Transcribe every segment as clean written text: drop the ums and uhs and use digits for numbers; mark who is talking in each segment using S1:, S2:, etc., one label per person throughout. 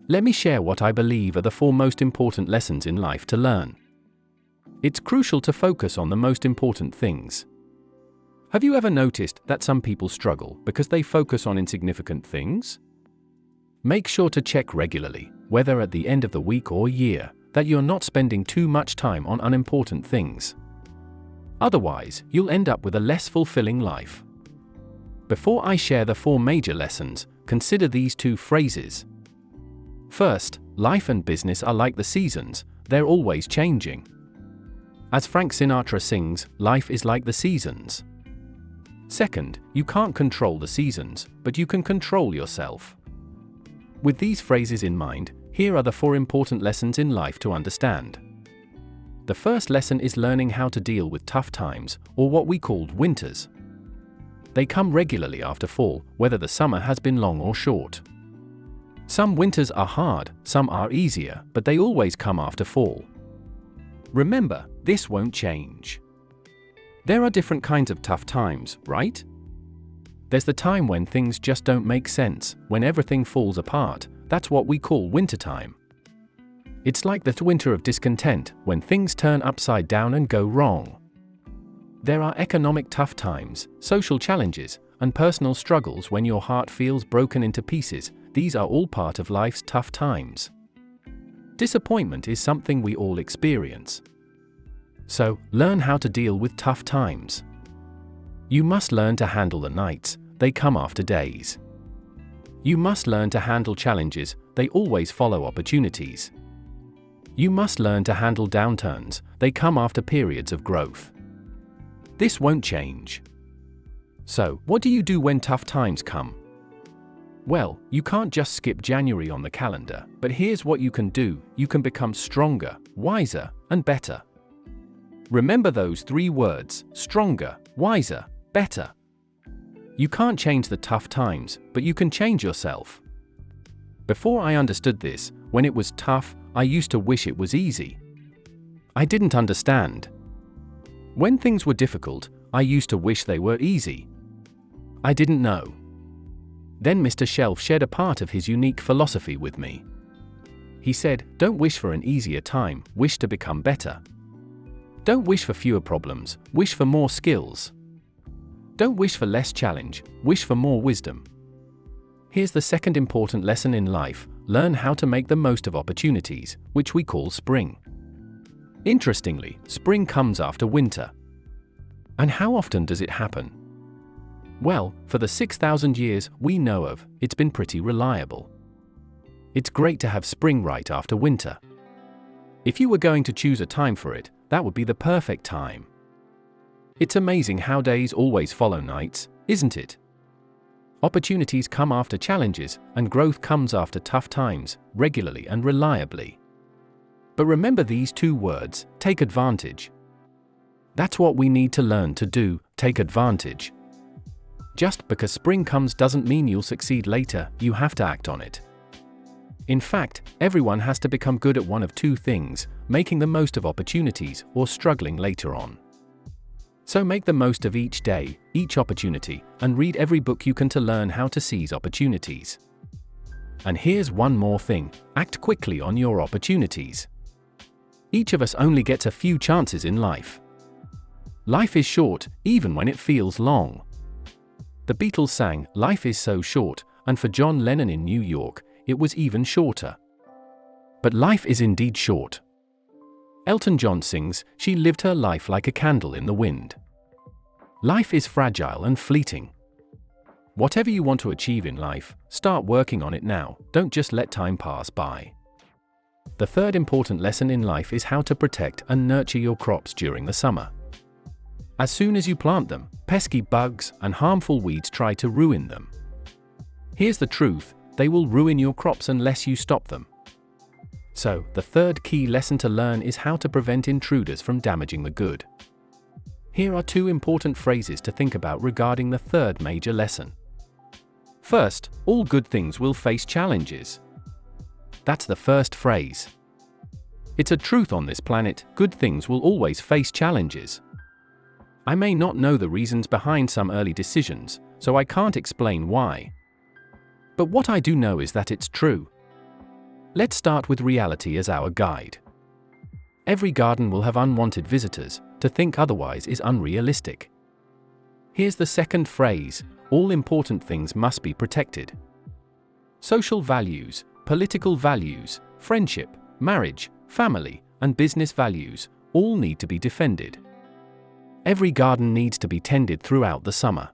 S1: Let me share what I believe are the 4 most important lessons in life to learn. It's crucial to focus on the most important things. Have you ever noticed that some people struggle because they focus on insignificant things? Make sure to check regularly, whether at the end of the week or year, that you're not spending too much time on unimportant things. Otherwise, you'll end up with a less fulfilling life. Before I share the 4 major lessons, consider these 2 phrases. First, life and business are like the seasons, they're always changing. As Frank Sinatra sings, life is like the seasons. Second, you can't control the seasons, but you can control yourself. With these phrases in mind, here are the 4 important lessons in life to understand. The first lesson is learning how to deal with tough times, or what we call winters. They come regularly after fall, whether the summer has been long or short. Some winters are hard, some are easier, but they always come after fall. Remember, this won't change. There are different kinds of tough times, right? There's the time when things just don't make sense, when everything falls apart. That's what we call wintertime. It's like the winter of discontent, when things turn upside down and go wrong. There are economic tough times, social challenges, and personal struggles when your heart feels broken into pieces. These are all part of life's tough times. Disappointment is something we all experience. So, learn how to deal with tough times. You must learn to handle the nights, they come after days. You must learn to handle challenges, they always follow opportunities. You must learn to handle downturns, they come after periods of growth. This won't change. So, what do you do when tough times come? Well, you can't just skip January on the calendar, but here's what you can do: you can become stronger, wiser, and better. Remember those 3 words: stronger, wiser, better. You can't change the tough times, but you can change yourself. Before I understood this, when it was tough, I used to wish it was easy. I didn't understand. When things were difficult, I used to wish they were easy. I didn't know. Then Mr. Shelf shared a part of his unique philosophy with me. He said, "Don't wish for an easier time, wish to become better. Don't wish for fewer problems, wish for more skills. Don't wish for less challenge, wish for more wisdom." Here's the second important lesson in life: learn how to make the most of opportunities, which we call spring. Interestingly, spring comes after winter. And how often does it happen? Well, for the 6,000 years we know of, it's been pretty reliable. It's great to have spring right after winter. If you were going to choose a time for it, that would be the perfect time. It's amazing how days always follow nights, isn't it? Opportunities come after challenges, and growth comes after tough times, regularly and reliably. But remember these 2 words: take advantage. That's what we need to learn to do: take advantage. Just because spring comes doesn't mean you'll succeed later, you have to act on it. In fact, everyone has to become good at one of 2 things: making the most of opportunities or struggling later on. So make the most of each day, each opportunity, and read every book you can to learn how to seize opportunities. And here's one more thing: act quickly on your opportunities. Each of us only gets a few chances in life. Life is short, even when it feels long. The Beatles sang, "Life is so short," and for John Lennon in New York, it was even shorter. But life is indeed short. Elton John sings, "She lived her life like a candle in the wind." Life is fragile and fleeting. Whatever you want to achieve in life, start working on it now, don't just let time pass by. The third important lesson in life is how to protect and nurture your crops during the summer. As soon as you plant them, pesky bugs and harmful weeds try to ruin them. Here's the truth: they will ruin your crops unless you stop them. So, the third key lesson to learn is how to prevent intruders from damaging the good. Here are 2 important phrases to think about regarding the third major lesson. First, all good things will face challenges. That's the first phrase. It's a truth on this planet: good things will always face challenges. I may not know the reasons behind some early decisions, so I can't explain why. But what I do know is that it's true. Let's start with reality as our guide. Every garden will have unwanted visitors. To think otherwise is unrealistic. Here's the second phrase: all important things must be protected. Social values, political values, friendship, marriage, family, and business values all need to be defended. Every garden needs to be tended throughout the summer.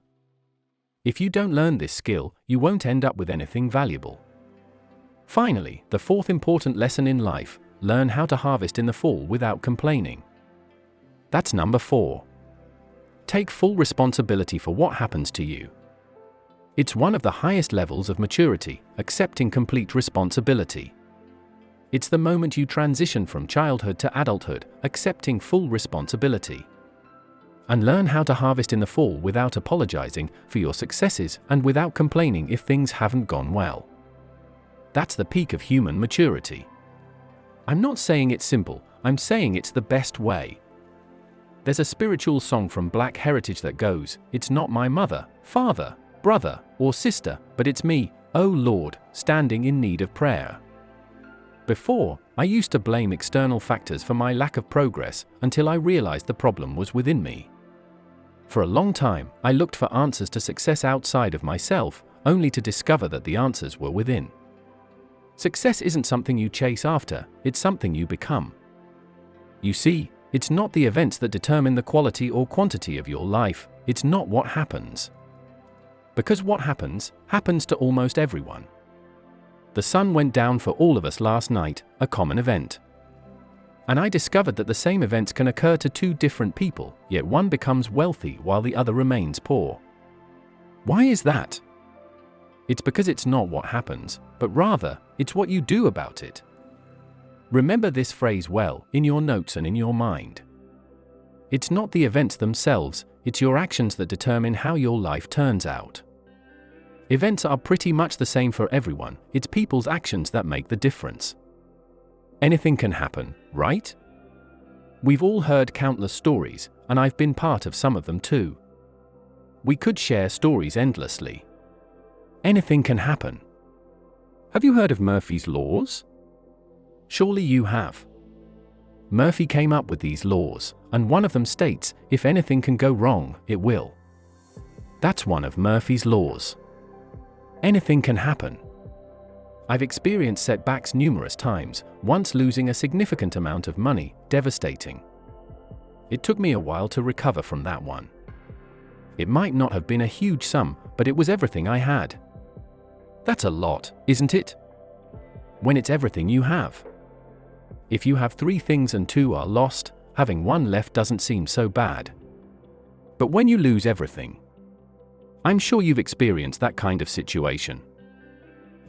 S1: If you don't learn this skill, you won't end up with anything valuable. Finally, the fourth important lesson in life: learn how to harvest in the fall without complaining. That's number 4. Take full responsibility for what happens to you. It's one of the highest levels of maturity, accepting complete responsibility. It's the moment you transition from childhood to adulthood, accepting full responsibility. And learn how to harvest in the fall without apologizing for your successes and without complaining if things haven't gone well. That's the peak of human maturity. I'm not saying it's simple, I'm saying it's the best way. There's a spiritual song from Black heritage that goes, "It's not my mother, father, brother, or sister, but it's me, oh Lord, standing in need of prayer." Before, I used to blame external factors for my lack of progress until I realized the problem was within me. For a long time, I looked for answers to success outside of myself, only to discover that the answers were within. Success isn't something you chase after, it's something you become. You see, it's not the events that determine the quality or quantity of your life, it's not what happens. Because what happens to almost everyone. The sun went down for all of us last night, a common event. And I discovered that the same events can occur to two different people, yet one becomes wealthy while the other remains poor. Why is that? It's because it's not what happens, but rather, it's what you do about it. Remember this phrase well, in your notes and in your mind. It's not the events themselves, it's your actions that determine how your life turns out. Events are pretty much the same for everyone, it's people's actions that make the difference. Anything can happen, right? We've all heard countless stories, and I've been part of some of them too. We could share stories endlessly. Anything can happen. Have you heard of Murphy's laws? Surely you have. Murphy came up with these laws, and one of them states, if anything can go wrong, it will. That's one of Murphy's laws. Anything can happen. I've experienced setbacks numerous times, once losing a significant amount of money, devastating. It took me a while to recover from that one. It might not have been a huge sum, but it was everything I had. That's a lot, isn't it? When it's everything you have. If you have 3 things and 2 are lost, having 1 left doesn't seem so bad. But when you lose everything, I'm sure you've experienced that kind of situation.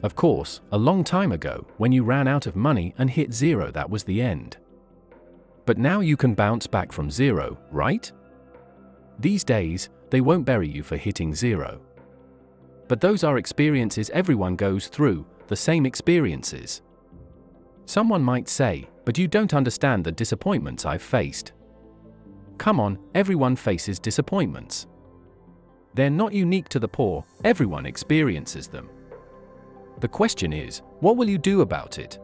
S1: Of course, a long time ago, when you ran out of money and hit 0, that was the end. But now you can bounce back from 0, right? These days, they won't bury you for hitting 0. But those are experiences everyone goes through, the same experiences. Someone might say, but you don't understand the disappointments I've faced. Come on, everyone faces disappointments. They're not unique to the poor, everyone experiences them. The question is, what will you do about it?